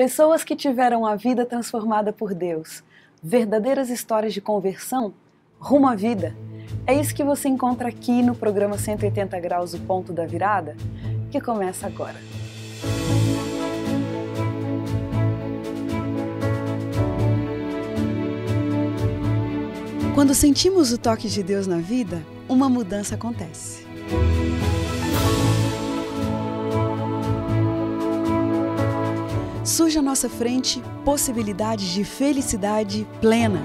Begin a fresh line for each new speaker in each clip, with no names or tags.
Pessoas que tiveram a vida transformada por Deus, verdadeiras histórias de conversão rumo à vida. É isso que você encontra aqui no programa 180 Graus, o Ponto da Virada, que começa agora. Quando sentimos o toque de Deus na vida, uma mudança acontece. Surge à nossa frente possibilidades de felicidade plena.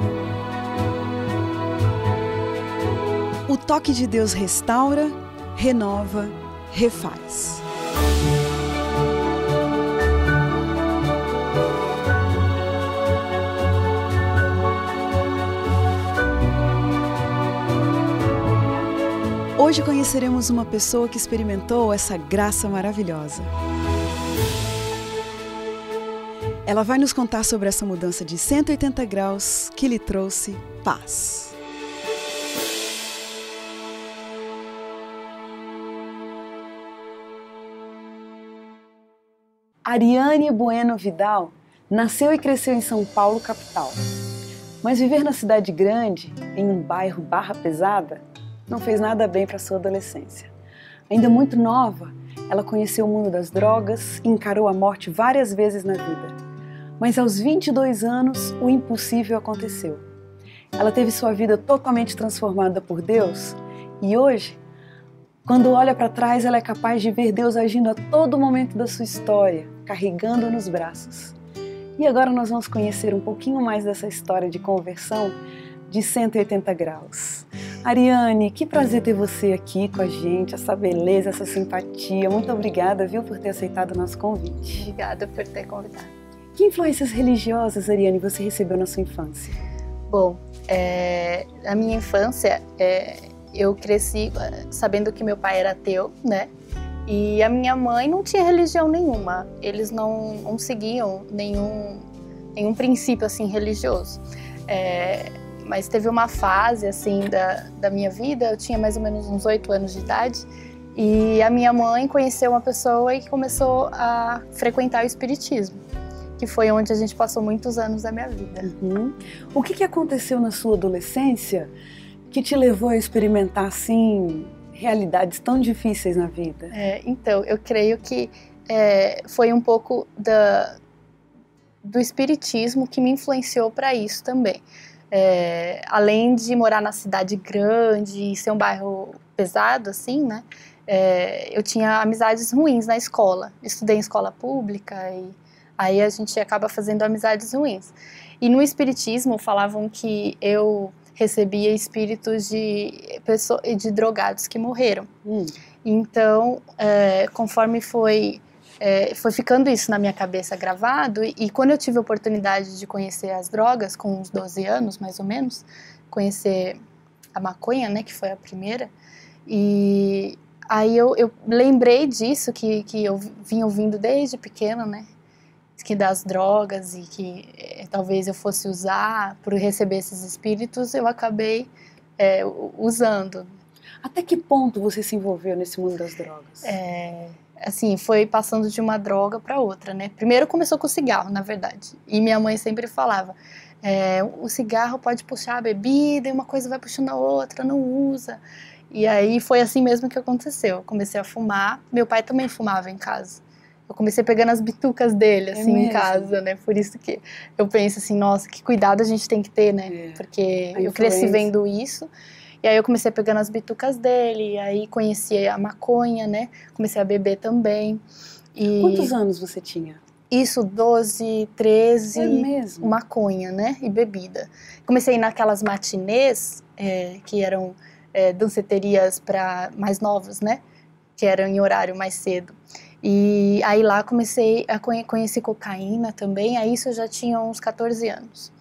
O toque de Deus restaura, renova, refaz. Hoje conheceremos uma pessoa que experimentou essa graça maravilhosa. Ela vai nos contar sobre essa mudança de 180 graus que lhe trouxe paz. Ariane Bueno Vidal nasceu e cresceu em São Paulo, capital. Mas viver na cidade grande, em um bairro barra pesada, não fez nada bem para sua adolescência. Ainda muito nova, ela conheceu o mundo das drogas e encarou a morte várias vezes na vida. Mas aos 22 anos, o impossível aconteceu. Ela teve sua vida totalmente transformada por Deus e hoje, quando olha para trás, ela é capaz de ver Deus agindo a todo momento da sua história, carregando-a nos braços. E agora nós vamos conhecer um pouquinho mais dessa história de conversão de 180 graus. Ariane, que prazer ter você aqui com a gente, essa beleza, essa simpatia. Muito obrigada, viu, por ter aceitado o nosso convite.
Obrigada por ter convidado.
Que influências religiosas, Ariane, você recebeu na sua infância?
Bom, na minha infância, eu cresci sabendo que meu pai era ateu, né? E a minha mãe não tinha religião nenhuma. Eles não seguiam nenhum princípio assim religioso. Mas teve uma fase assim da minha vida, eu tinha mais ou menos uns 8 anos de idade, e a minha mãe conheceu uma pessoa e começou a frequentar o espiritismo, que foi onde a gente passou muitos anos da minha vida.
Uhum. O que aconteceu na sua adolescência que te levou a experimentar assim realidades tão difíceis na vida?
Então, eu creio que foi um pouco do espiritismo que me influenciou para isso também. Além de morar na cidade grande e ser um bairro pesado, assim, né? Eu tinha amizades ruins na escola. Estudei em escola pública e aí a gente acaba fazendo amizades ruins. E no espiritismo falavam que eu recebia espíritos de drogados que morreram. Então, conforme foi ficando isso na minha cabeça gravado, e quando eu tive a oportunidade de conhecer as drogas, com uns 12 anos mais ou menos, conhecer a maconha, né, que foi a primeira, e aí eu lembrei disso que eu vinha ouvindo desde pequena, né, que das drogas e que talvez eu fosse usar por receber esses espíritos, eu acabei usando.
Até que ponto você se envolveu nesse mundo das drogas?
Assim, foi passando de uma droga para outra, né? Primeiro começou com o cigarro, na verdade. E minha mãe sempre falava, o cigarro pode puxar a bebida e uma coisa vai puxando a outra, não usa. E aí foi assim mesmo que aconteceu. Eu comecei a fumar, meu pai também fumava em casa. Eu comecei pegando as bitucas dele, assim, em casa, né? Por isso que eu penso assim, nossa, que cuidado a gente tem que ter, né? Porque eu cresci vendo isso. E aí eu comecei pegando as bitucas dele, e aí conheci a maconha, né? Comecei a beber também. E
quantos anos você tinha?
Isso, 12, 13,
mesmo?
Maconha, né? E bebida. Comecei a ir naquelas matinês, que eram danceterias para mais novos, né? Que eram em horário mais cedo. E aí lá comecei a conhecer cocaína também, aí isso eu já tinha uns 14 anos.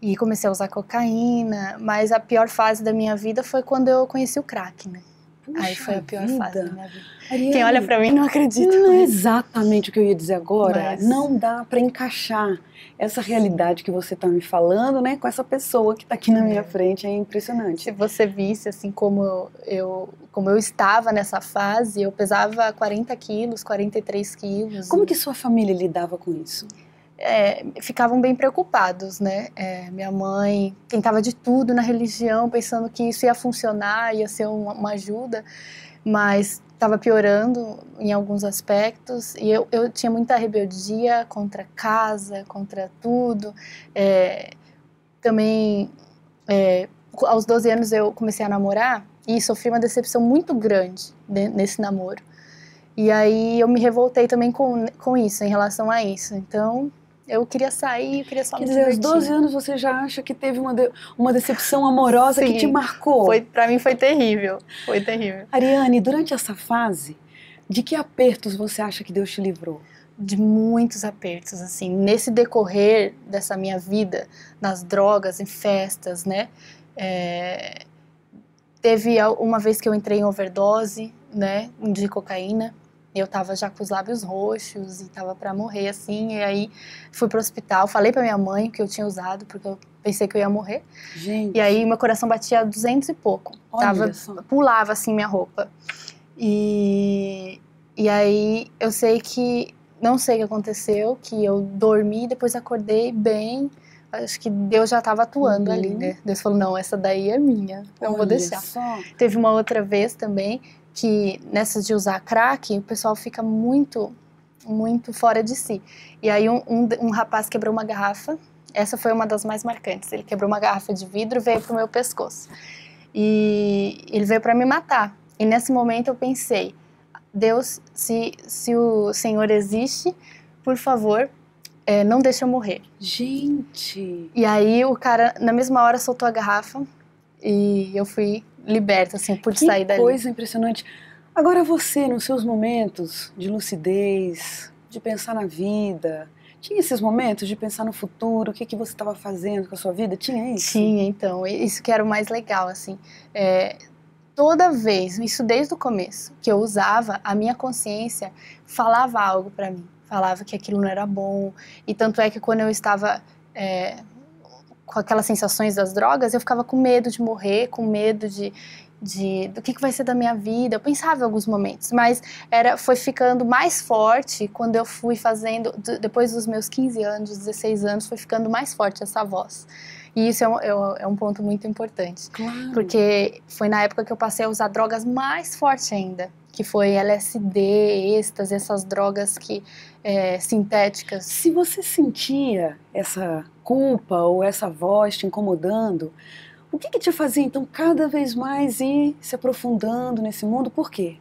E comecei a usar cocaína, mas a pior fase da minha vida foi quando eu conheci o crack, né?
Puxa
Aí foi a pior
vida.
fase da minha vida.
Ariane,
Quem olha pra mim não acredita.
não é exatamente o que eu ia dizer agora.
Mas-
Não dá para encaixar essa realidade que você está me falando, né, com essa pessoa que está aqui na minha frente. É impressionante.
Se você visse, assim, como eu estava nessa fase, eu pesava 40 quilos, 43 quilos.
Como que sua família lidava com isso?
Ficavam bem preocupados, né? Minha mãe tentava de tudo na religião, pensando que isso ia funcionar, ia ser uma ajuda, mas estava piorando em alguns aspectos, e eu tinha muita rebeldia contra casa, contra tudo. Também, aos 12 anos eu comecei a namorar e sofri uma decepção muito grande nesse namoro. E aí eu me revoltei também com isso, em relação a isso. Então, eu queria sair, eu queria só me divertir.
Aos 12 anos você já acha que teve uma decepção amorosa que te marcou?
Pra mim foi terrível, foi terrível.
Ariane, durante essa fase, de que apertos você acha que Deus te livrou?
De muitos apertos, assim, nesse decorrer dessa minha vida, nas drogas, em festas, né? Teve uma vez que eu entrei em overdose, né, de cocaína. Eu tava já com os lábios roxos e tava pra morrer, assim, e aí fui pro hospital, falei pra minha mãe que eu tinha usado, porque eu pensei que eu ia morrer.
Gente.
E aí meu coração batia a 200 e pouco. Pulava, assim, minha roupa. E aí eu sei que, não sei o que aconteceu, que eu dormi, depois acordei bem. Acho que Deus já estava atuando ali, né? Deus falou, não, essa daí é minha, não vou deixar.
Só.
Teve uma outra vez também, que nessas de usar crack, o pessoal fica muito, muito fora de si. E aí um rapaz quebrou uma garrafa, essa foi uma das mais marcantes. Ele quebrou uma garrafa de vidro e veio pro meu pescoço. E ele veio para me matar. E nesse momento eu pensei, Deus, se o Senhor existe, por favor, não deixa eu morrer.
Gente!
E aí o cara, na mesma hora, soltou a garrafa e eu fui liberta, assim, por sair dali.
Que coisa impressionante. Agora você, nos seus momentos de lucidez, de pensar na vida, tinha esses momentos de pensar no futuro, o que você estava fazendo com a sua vida? Tinha isso?
Tinha, então. Isso que era o mais legal, assim. Toda vez, isso desde o começo, que eu usava, a minha consciência falava algo para mim. Falava que aquilo não era bom. E tanto é que quando eu estava com aquelas sensações das drogas, eu ficava com medo de morrer, com medo do que vai ser da minha vida. Eu pensava em alguns momentos, mas foi ficando mais forte quando eu fui fazendo, depois dos meus 15 anos, 16 anos, foi ficando mais forte essa voz. E isso é um ponto muito importante.
Claro.
Porque foi na época que eu passei a usar drogas mais forte ainda, que foi LSD, êxtase, essas drogas sintéticas.
Se você sentia essa culpa ou essa voz te incomodando, o que te fazia então cada vez mais ir se aprofundando nesse mundo? Por quê?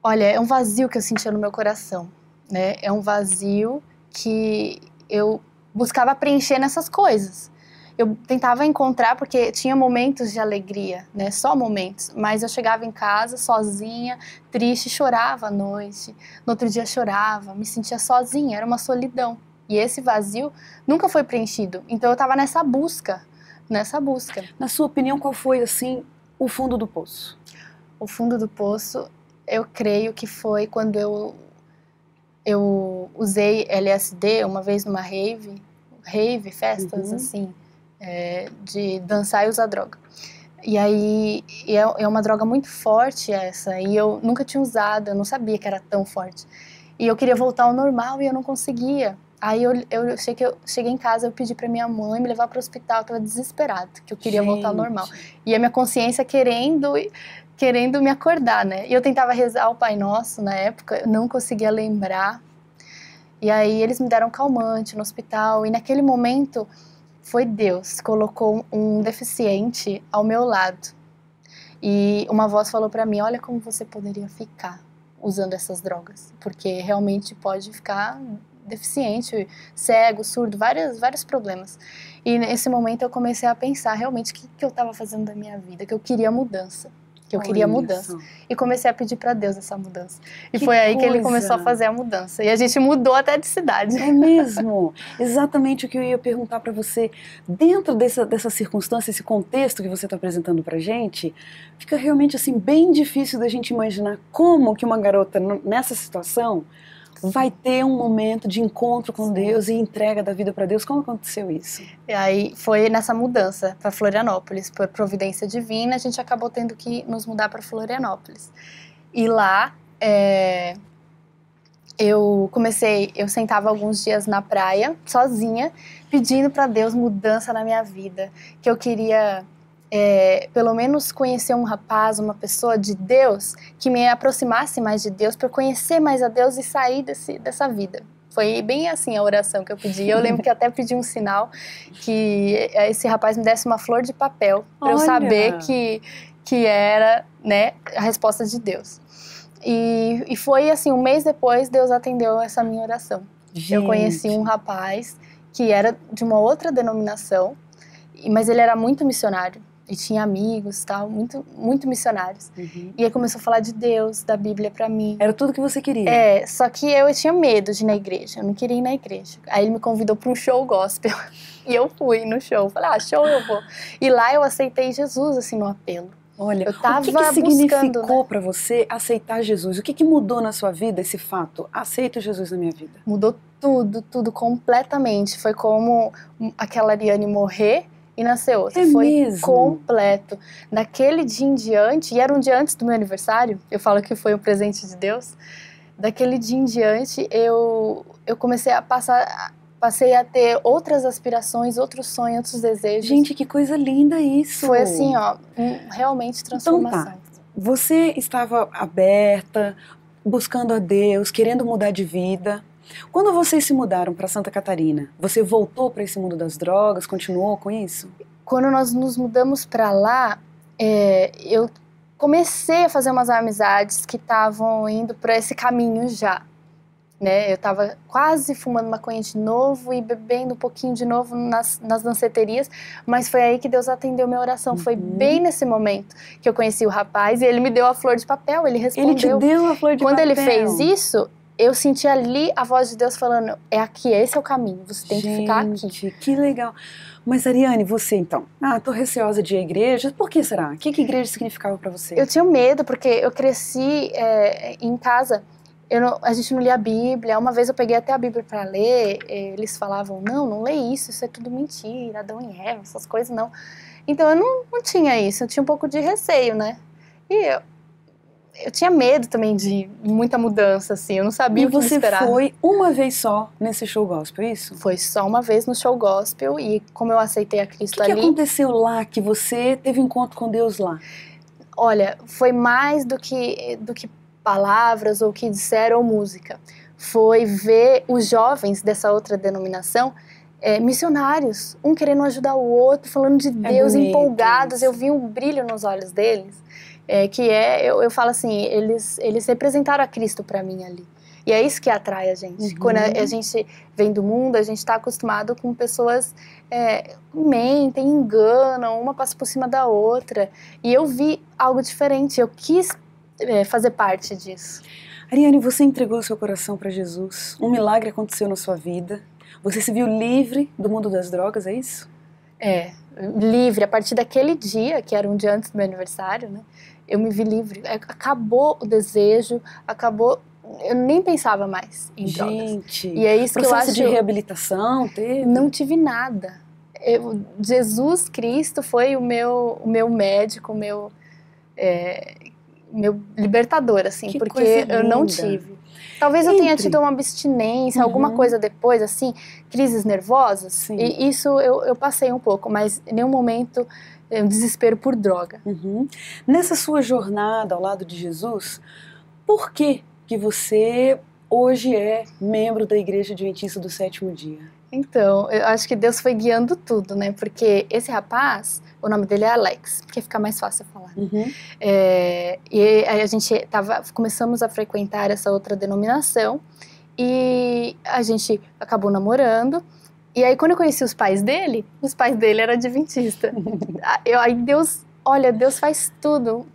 Olha, é um vazio que eu sentia no meu coração, né? É um vazio que eu buscava preencher nessas coisas. Eu tentava encontrar, porque tinha momentos de alegria, né? Só momentos. Mas eu chegava em casa sozinha, triste, chorava à noite. No outro dia chorava, me sentia sozinha, era uma solidão. E esse vazio nunca foi preenchido. Então eu estava nessa busca.
Na sua opinião, qual foi, assim, o fundo do poço?
O fundo do poço, eu creio que foi quando eu usei LSD uma vez numa rave, festas, assim, de dançar e usar droga. E aí, é uma droga muito forte essa, e eu nunca tinha usado, eu não sabia que era tão forte. E eu queria voltar ao normal e eu não conseguia. Aí eu cheguei em casa, eu pedi pra minha mãe me levar pro hospital, eu tava desesperada, que eu queria voltar ao normal. E a minha consciência querendo me acordar, né? E eu tentava rezar o Pai Nosso na época, eu não conseguia lembrar. E aí eles me deram calmante no hospital, e naquele momento foi Deus que colocou um deficiente ao meu lado. E uma voz falou pra mim, olha como você poderia ficar usando essas drogas, porque realmente pode ficar deficiente, cego, surdo, vários problemas. E nesse momento eu comecei a pensar realmente o que eu estava fazendo da minha vida, que eu queria mudança. que eu queria
Olha
mudança.
só.
E comecei a pedir para Deus essa mudança. E
Que
foi aí que ele
coisa!
começou a fazer a mudança. E a gente mudou até de cidade.
É mesmo, exatamente o que eu ia perguntar para você. Dentro dessa circunstância, esse contexto que você está apresentando para gente, fica realmente assim bem difícil da gente imaginar como que uma garota nessa situação vai ter um momento de encontro com Deus e entrega da vida para Deus. Como aconteceu isso?
E aí foi nessa mudança para Florianópolis, por providência divina, a gente acabou tendo que nos mudar para Florianópolis. E lá eu sentava alguns dias na praia, sozinha, pedindo para Deus mudança na minha vida, que eu queria pelo menos conhecer um rapaz, uma pessoa de Deus, que me aproximasse mais de Deus, para conhecer mais a Deus e sair dessa vida. Foi bem assim a oração que eu pedi. Eu lembro que até pedi um sinal, que esse rapaz me desse uma flor de papel, para eu saber que era, né, a resposta de Deus. E foi assim, um mês depois, Deus atendeu essa minha oração.
Gente.
Eu conheci um rapaz que era de uma outra denominação, mas ele era muito missionário. E tinha amigos, tal, muito missionários.
Uhum.
E ele começou a falar de Deus, da Bíblia pra mim.
Era tudo que você queria?
Só que eu tinha medo de ir na igreja, eu não queria ir na igreja. Aí ele me convidou para um show gospel, e eu fui no show. Falei, show eu vou. E lá eu aceitei Jesus, assim, no apelo.
Olha,
eu tava
o que significou,
buscando, né,
para você aceitar Jesus? O que mudou na sua vida esse fato? Aceito Jesus na minha vida.
Mudou tudo completamente. Foi como aquela Ariane morrer e nascer outra. Foi
mesmo?
Completo. Daquele dia em diante, e era um dia antes do meu aniversário, eu falo que foi um presente de Deus. Daquele dia em diante, eu passei a ter outras aspirações, outros sonhos, outros desejos.
Gente, que coisa linda isso!
Foi assim, realmente transformação.
Então tá, você estava aberta, buscando a Deus, querendo mudar de vida. Quando vocês se mudaram para Santa Catarina, você voltou para esse mundo das drogas, continuou com isso?
Quando nós nos mudamos para lá, eu comecei a fazer umas amizades que estavam indo para esse caminho já. Né? Eu estava quase fumando maconha de novo e bebendo um pouquinho de novo nas danceterias, mas foi aí que Deus atendeu minha oração. Uhum. Foi bem nesse momento que eu conheci o rapaz e ele me deu a flor de papel, ele respondeu.
Ele te deu a flor de
papel. Quando ele fez
fez
isso, eu senti ali a voz de Deus falando, é aqui, esse é o caminho, você tem que ficar aqui.
Gente, que legal. Mas Ariane, você então, tô receosa de ir à igreja, por que será? O que igreja significava para você?
Eu tinha medo, porque eu cresci em casa, a gente não lia a Bíblia. Uma vez eu peguei até a Bíblia para ler, eles falavam, não lê isso é tudo mentira, Adão e Eva, essas coisas não. Então eu não tinha isso, eu tinha um pouco de receio, né? E eu tinha medo também de muita mudança, assim, eu não sabia o que me esperar.
E você foi uma vez só nesse show gospel, é isso?
Foi só uma vez no show gospel e como eu aceitei a Cristo ali...
O que aconteceu lá, que você teve encontro com Deus lá?
Olha, foi mais do que palavras ou o que disseram ou música. Foi ver os jovens dessa outra denominação, missionários, um querendo ajudar o outro, falando de Deus, empolgados. Eu vi um brilho nos olhos deles, eu falo assim, eles representaram a Cristo para mim ali. E é isso que atrai a gente. Uhum. Quando a gente vem do mundo, a gente está acostumado com pessoas mentem, enganam, uma passa por cima da outra. E eu vi algo diferente, eu quis fazer parte disso.
Ariane, você entregou o seu coração para Jesus, um milagre aconteceu na sua vida, você se viu livre do mundo das drogas, é isso?
Livre, a partir daquele dia, que era um dia antes do meu aniversário, né, eu me vi livre, acabou o desejo, eu nem pensava mais em drogas.
Gente,
e é isso que eu acho,
de reabilitação teve?
Não tive nada. Jesus Cristo foi o meu médico, o meu libertador, assim,
que
porque eu não tive. Talvez eu tenha tido uma abstinência, alguma coisa depois, assim, crises nervosas. Sim. E isso eu passei um pouco, mas em nenhum momento um desespero por droga.
Uhum. Nessa sua jornada ao lado de Jesus, por que você hoje é membro da Igreja Adventista do Sétimo Dia?
Então, eu acho que Deus foi guiando tudo, né? Porque esse rapaz, o nome dele é Alex, porque fica mais fácil falar.
Uhum.
E aí a gente começamos a frequentar essa outra denominação e a gente acabou namorando. E aí quando eu conheci os pais dele eram adventistas. Aí Deus, olha, Deus faz tudo.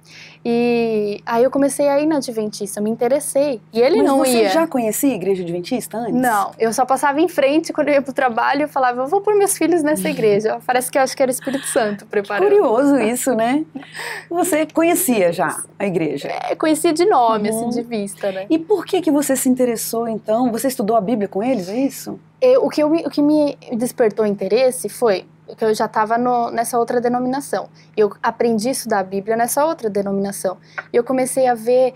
E aí eu comecei a ir na Adventista, me interessei. E ele
Mas
não ia.
você já conhecia a igreja Adventista antes?
Não, eu só passava em frente quando eu ia pro trabalho e eu falava, eu vou pôr meus filhos nessa igreja. Parece que eu acho que era o Espírito Santo preparando.
Curioso isso, né? Você conhecia já a igreja?
Conhecia de nome, assim, de vista, né?
E por que você se interessou, então? Você estudou a Bíblia com eles, é isso?
O que me despertou interesse foi que eu já estava nessa outra denominação. Eu aprendi a estudar a Bíblia nessa outra denominação. E eu comecei a ver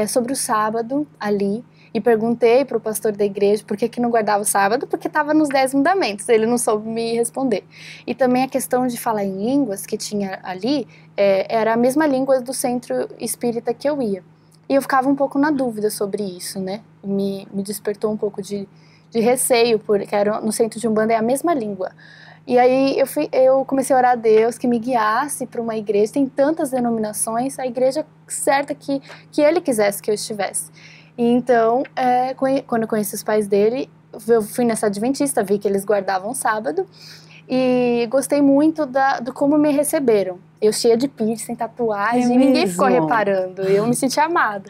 sobre o sábado ali e perguntei para o pastor da igreja por que não guardava o sábado, porque estava nos 10 mandamentos. Ele não soube me responder. E também a questão de falar em línguas que tinha ali era a mesma língua do centro espírita que eu ia. E eu ficava um pouco na dúvida sobre isso, né? Me despertou um pouco de receio, porque no centro de Umbanda é a mesma língua. E aí eu comecei a orar a Deus que me guiasse para uma igreja. Tem tantas denominações, a igreja certa que Ele quisesse que eu estivesse. E então, quando eu conheci os pais dele, eu fui nessa Adventista, vi que eles guardavam sábado e gostei muito do como me receberam. Eu cheia de piercing, tatuagem, e ninguém ficou reparando, eu me senti amada.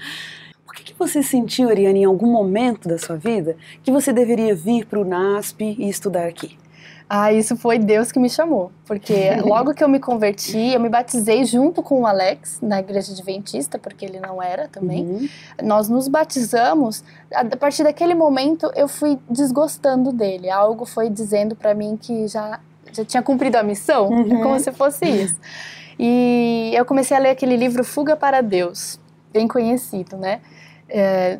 Por que você sentiu, Ariane, em algum momento da sua vida, que você deveria vir para o NASP e estudar aqui?
Isso foi Deus que me chamou, porque logo que eu me converti, eu me batizei junto com o Alex, na igreja adventista, porque ele não era também. Nós nos batizamos, a partir daquele momento eu fui desgostando dele, algo foi dizendo para mim que já tinha cumprido a missão, como se fosse isso. E eu comecei a ler aquele livro Fuga para Deus, bem conhecido, né,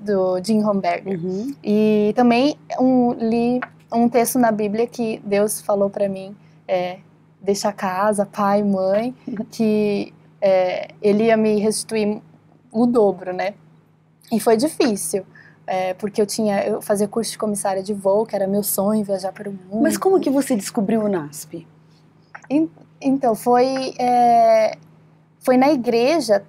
do Jim Romberger. E também li um texto na Bíblia que Deus falou para mim, deixa casa, pai, mãe, que Ele ia me restituir o dobro, né? E foi difícil, porque eu fazia curso de comissária de voo, que era meu sonho, viajar para o mundo.
Mas como que você descobriu o NASP?
Então, foi na igreja,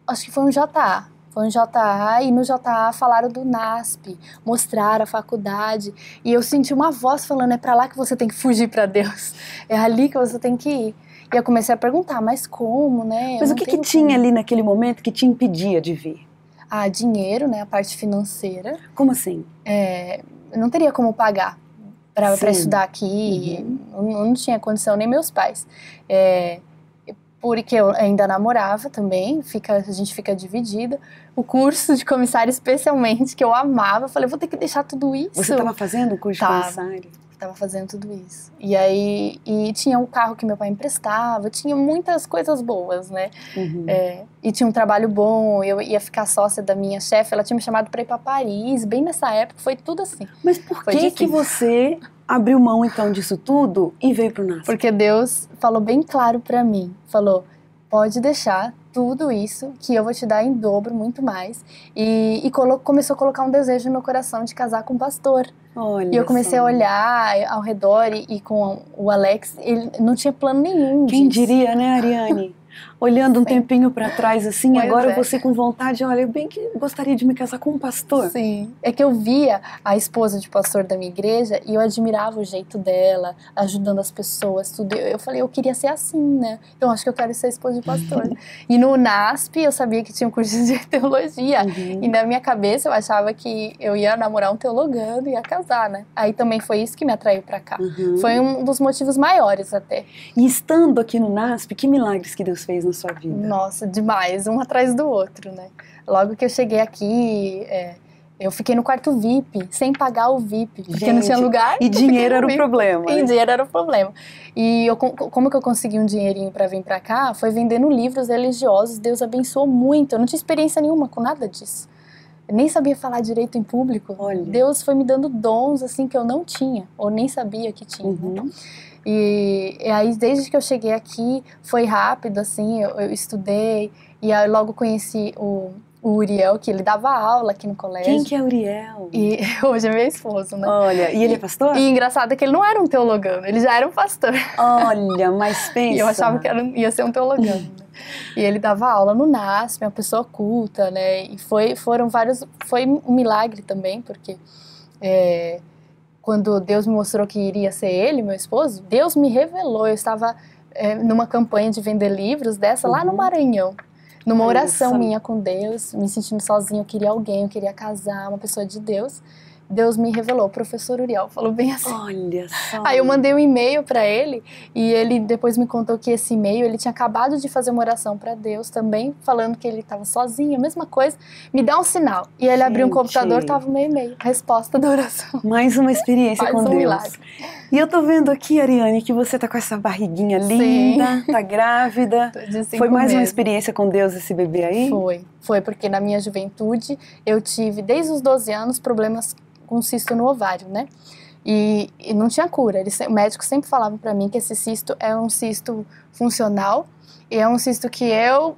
acho que foi um JA. Foi um JA e no JA falaram do NASP, mostraram a faculdade e eu senti uma voz falando, é pra lá que você tem que fugir pra Deus, é ali que você tem que ir. E eu comecei a perguntar, mas como, né?
Mas o que tinha ali naquele momento que te impedia de vir?
Dinheiro, né? A parte financeira.
Como assim?
Eu não teria como pagar pra estudar aqui, não tinha condição, nem meus pais. Porque eu ainda namorava também, a gente fica dividida. O curso de comissário especialmente, que eu amava, eu falei, vou ter que deixar tudo isso.
Você estava fazendo o curso de comissário?
Estava fazendo tudo isso. E aí, tinha um carro que meu pai emprestava, tinha muitas coisas boas, né? E tinha um trabalho bom, eu ia ficar sócia da minha chefe, ela tinha me chamado para ir para Paris, bem nessa época, foi tudo assim.
Mas por que você abriu mão então disso tudo e veio pro NASP?
Porque Deus falou bem claro para mim, falou, pode deixar tudo isso que eu vou te dar em dobro, muito mais. E começou a colocar um desejo no meu coração de casar com um pastor.
Olha,
e eu comecei a olhar ao redor e com o Alex, ele não tinha plano nenhum disso.
Quem diria, né, Ariane? Olhando um tempinho pra trás assim, agora você com vontade, olha, eu bem que gostaria de me casar com um pastor.
Sim, é que eu via a esposa de pastor da minha igreja e eu admirava o jeito dela, ajudando as pessoas, tudo. Eu falei, eu queria ser assim, né? Então acho que eu quero ser esposa de pastor. E no NASP eu sabia que tinha um curso de teologia e na minha cabeça eu achava que eu ia namorar um teologando e ia casar, né? Aí também foi isso que me atraiu pra cá. Foi um dos motivos maiores até.
E estando aqui no NASP, que milagres que Deus fez na sua vida?
Nossa, demais, um atrás do outro, né? Logo que eu cheguei aqui, eu fiquei no quarto VIP, sem pagar o VIP, porque não tinha lugar.
E dinheiro era o problema.
E dinheiro era o problema. E como que eu consegui um dinheirinho pra vir pra cá? Foi vendendo livros religiosos, Deus abençoou muito, eu não tinha experiência nenhuma com nada disso. Eu nem sabia falar direito em público.
Olha.
Deus foi me dando dons, assim, que eu não tinha, ou nem sabia que tinha. E aí, desde que eu cheguei aqui, foi rápido, assim, eu estudei, e aí logo conheci o Uriel, que ele dava aula aqui no colégio.
Quem que é Uriel?
E hoje é meu esposo, né?
Olha, e ele é pastor?
E engraçado é que ele não era um teologano, ele já era um pastor.
Olha, mas pensa.
E eu achava que ia ser um teologano, né? E ele dava aula no NASP, uma pessoa culta, né? E foi um milagre também, porque quando Deus me mostrou que iria ser ele, meu esposo, Deus me revelou, eu estava numa campanha de vender livros dessa lá no Maranhão. Numa oração minha com Deus, me sentindo sozinha, eu queria alguém, eu queria casar, uma pessoa de Deus. Deus me revelou, professor Uriel, falou bem assim.
Olha só.
Aí eu mandei um e-mail para ele e ele depois me contou que esse e-mail, ele tinha acabado de fazer uma oração para Deus também, falando que ele estava sozinho, a mesma coisa. Me dá um sinal. E ele abriu um computador, tava o meu e-mail, resposta da oração.
Mais uma experiência com Deus.
Milagre.
E eu tô vendo aqui, Ariane, que você tá com essa barriguinha linda, tá grávida. Foi mais uma experiência com Deus esse bebê aí?
Foi porque na minha juventude eu tive, desde os 12 anos, problemas com cisto no ovário, né? E não tinha cura. O médico sempre falava para mim que esse cisto é um cisto funcional e é um cisto que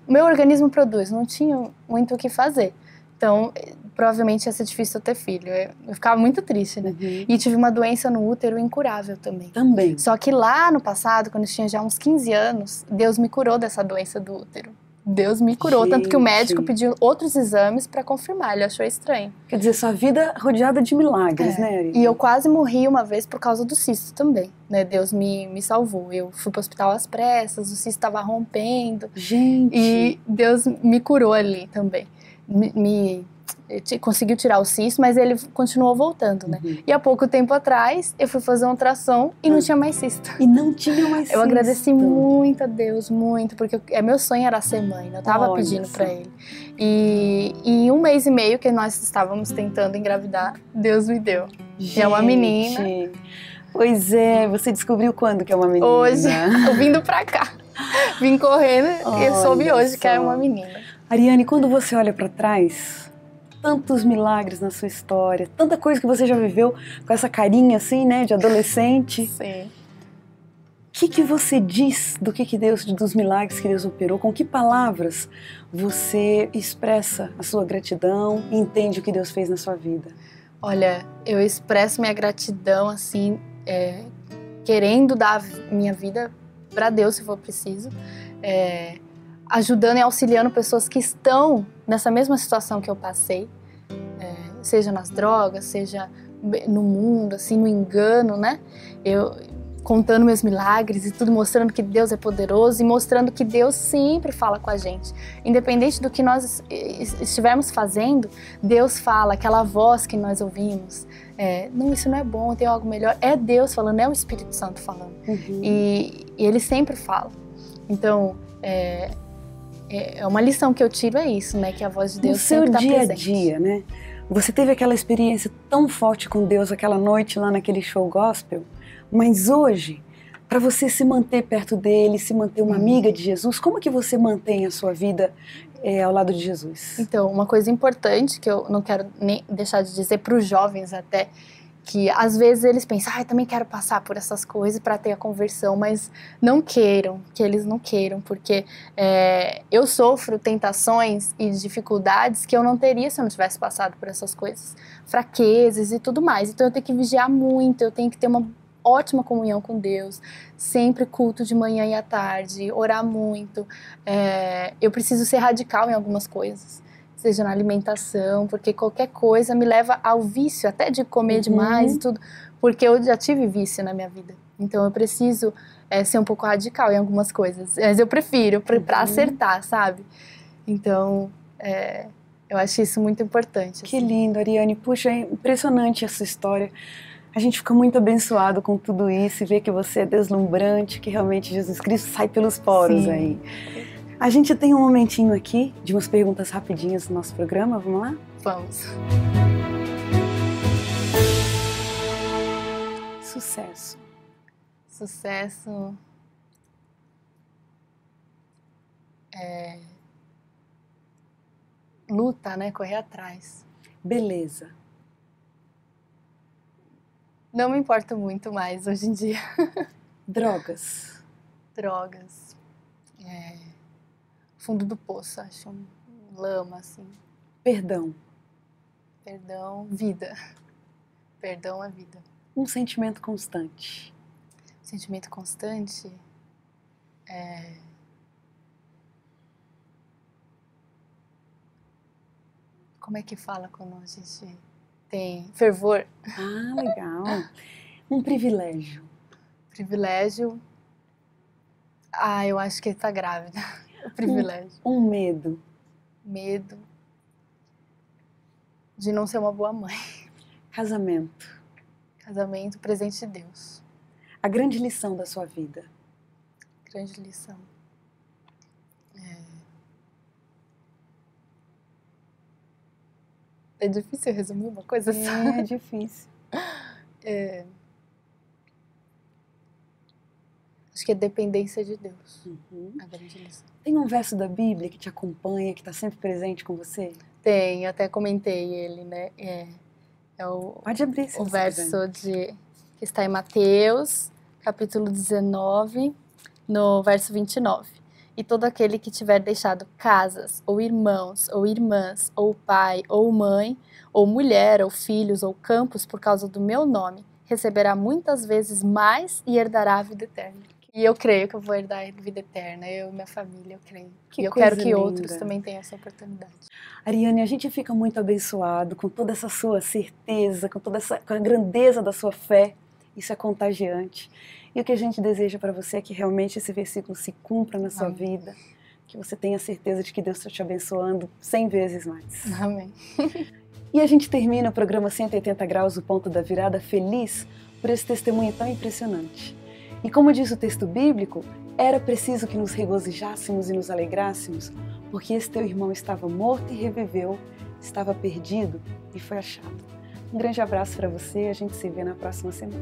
meu organismo produz. Não tinha muito o que fazer. Então, provavelmente ia ser difícil eu ter filho. Eu ficava muito triste, né? E tive uma doença no útero incurável também. Só que lá no passado, quando eu tinha já uns 15 anos, Deus me curou dessa doença do útero. Deus me curou, tanto que o médico pediu outros exames para confirmar, ele achou estranho.
Quer dizer, sua vida rodeada de milagres, né, Ariane?
E eu quase morri uma vez por causa do cisto também, né? Deus me salvou. Eu fui para o hospital às pressas, o cisto estava rompendo.
Gente!
E Deus me curou ali também. Conseguiu tirar o cisto, mas ele continuou voltando, né? E há pouco tempo atrás, eu fui fazer uma ultrassom e não tinha mais cisto.
E não tinha mais cisto.
Eu agradeci muito a Deus, muito, porque meu sonho era ser mãe, né? Eu tava pedindo pra ele. E em 1 mês e meio que nós estávamos tentando engravidar, Deus me deu.
Gente.
É uma menina.
Pois é, você descobriu quando que é uma menina?
Hoje, eu vindo pra cá. Vim correndo e eu soube hoje que é uma menina.
Ariane, quando você olha pra trás, tantos milagres na sua história, tanta coisa que você já viveu com essa carinha assim, né, de adolescente.
Sim.
O que você diz dos milagres que Deus operou? Com que palavras você expressa a sua gratidão e entende o que Deus fez na sua vida?
Olha, eu expresso minha gratidão assim, querendo dar minha vida para Deus se for preciso, ajudando e auxiliando pessoas que estão nessa mesma situação que eu passei, seja nas drogas, seja no mundo, assim, no engano, né? Eu contando meus milagres e tudo, mostrando que Deus é poderoso e mostrando que Deus sempre fala com a gente. Independente do que nós estivermos fazendo, Deus fala, aquela voz que nós ouvimos. Não, isso não é bom, tem algo melhor. É Deus falando, é o Espírito Santo falando. E Ele sempre fala. Então, uma lição que eu tiro é isso, né? Que a voz de Deus sempre está presente.
No seu dia a dia, né? Você teve aquela experiência tão forte com Deus aquela noite lá naquele show gospel, mas hoje, para você se manter perto dele, se manter uma amiga de Jesus, como que você mantém a sua vida ao lado de Jesus?
Então, uma coisa importante que eu não quero nem deixar de dizer para os jovens até, que às vezes eles pensam, eu também quero passar por essas coisas para ter a conversão, mas não queiram, que eles não queiram, porque eu sofro tentações e dificuldades que eu não teria se eu não tivesse passado por essas coisas, fraquezas e tudo mais. Então eu tenho que vigiar muito, eu tenho que ter uma ótima comunhão com Deus, sempre culto de manhã e à tarde, orar muito. Eu preciso ser radical em algumas coisas, seja na alimentação, porque qualquer coisa me leva ao vício, até de comer demais e tudo, porque eu já tive vício na minha vida. Então eu preciso ser um pouco radical em algumas coisas, mas eu prefiro para acertar, sabe? Então, eu acho isso muito importante.
Que lindo, Ariane. Puxa, é impressionante essa história. A gente fica muito abençoado com tudo isso e vê que você é deslumbrante, que realmente Jesus Cristo sai pelos poros aí. A gente tem um momentinho aqui de umas perguntas rapidinhas no nosso programa, vamos lá?
Vamos.
Sucesso.
Sucesso luta, né? Correr atrás.
Beleza.
Não me importo muito mais hoje em dia.
Drogas.
Drogas. Fundo do poço, acho. Lama, assim.
Perdão.
Perdão, vida. Perdão é vida.
Um sentimento constante.
Sentimento constante Como é que fala quando a gente tem fervor?
Ah, legal. Um privilégio.
Privilégio Eu acho que ele tá grávida. O privilégio.
Um medo.
Medo de não ser uma boa mãe.
Casamento.
Casamento, presente de Deus.
A grande lição da sua vida.
Grande lição. É difícil resumir uma coisa só.
É difícil.
Acho que é dependência de Deus.
Uhum.
A grande lição.
Tem um verso da Bíblia que te acompanha, que está sempre presente com você?
Tem, até comentei ele, né?
Pode abrir, se
o
você
verso
quiser.
que está em Mateus, capítulo 19, no verso 29. E todo aquele que tiver deixado casas, ou irmãos, ou irmãs, ou pai, ou mãe, ou mulher, ou filhos, ou campos, por causa do meu nome, receberá muitas vezes mais e herdará a vida eterna. E eu creio que eu vou herdar a vida eterna, eu e minha família, eu creio. E eu quero que outros também tenham essa oportunidade.
Ariane, a gente fica muito abençoado com toda essa sua certeza, com a grandeza da sua fé. Isso é contagiante. E o que a gente deseja para você é que realmente esse versículo se cumpra na sua vida, que você tenha certeza de que Deus está te abençoando 100 vezes mais.
Amém.
E a gente termina o programa 180 Graus, o Ponto da Virada, feliz por esse testemunho tão impressionante. E como diz o texto bíblico, era preciso que nos regozijássemos e nos alegrássemos, porque esse teu irmão estava morto e reviveu, estava perdido e foi achado. Um grande abraço para você, a gente se vê na próxima semana.